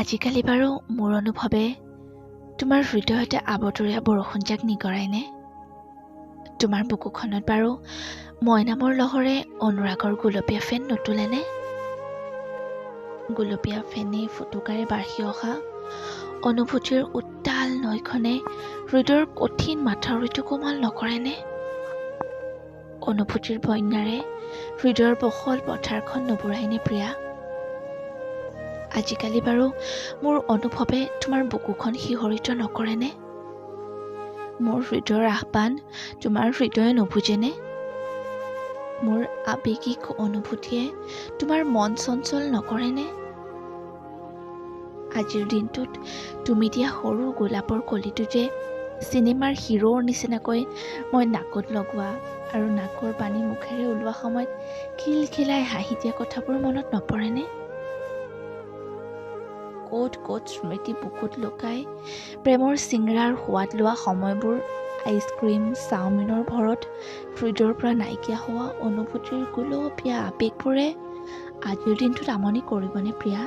আজিকালি বাৰু মোৰ অনুভৱে তোমাৰ হৃদয়তে আবতৰীয়া বৰষুণজাক নিগৰাইনে? তোমাৰ বুকুখনত বাৰু মইনামৰ লহৰে অনুৰাগৰ গুলপীয়া ফেন নুতুলেনে? গুলপীয়া ফেনে ফুটুকাৰে বাঢ়ি অহা অনুভূতিৰ উত্তাল নৈখনে হৃদয়ৰ কঠিন মাথাউৰিটো কোমল নকৰেনে? অনুভূতিৰ বন্যাৰে হৃদয়ৰ বহল পথাৰখন নুবুৰাইনে প্ৰিয়া? আজিকালি বাৰু মোৰ অনুভৱে তোমাৰ বুকুখন শিহৰিত নকৰেনে? মোৰ হৃদয়ৰ আহ্বান তোমাৰ হৃদয়ে নুবুজেনে? মোৰ আৱেগিক অনুভূতিয়ে তোমাৰ মন চঞ্চল নকৰেনে? আজিৰ দিনটোত তুমি দিয়া সৰু গোলাপৰ কলিটো যে চিনেমাৰ হিৰোৰ নিচিনাকৈ মই নাকত লগোৱা আৰু নাকৰ পানী মুখেৰে ওলোৱা সময়ত খিলখিলাই হাঁহি দিয়া কথাবোৰ মনত নপৰেনে? ক'ত ক'ত স্মৃতি বুকুত লুকাই প্ৰেমৰ চিংৰাৰ সোৱাদ লোৱা সময়বোৰ আইচক্ৰীম চাওমিনৰ ভৰত হৃদয়ৰ পৰা নাইকিয়া হোৱা অনুভূতিৰ গুলপীয়া আৱেগবোৰে আজিৰ দিনটোত আমনি কৰিবনে প্ৰিয়া?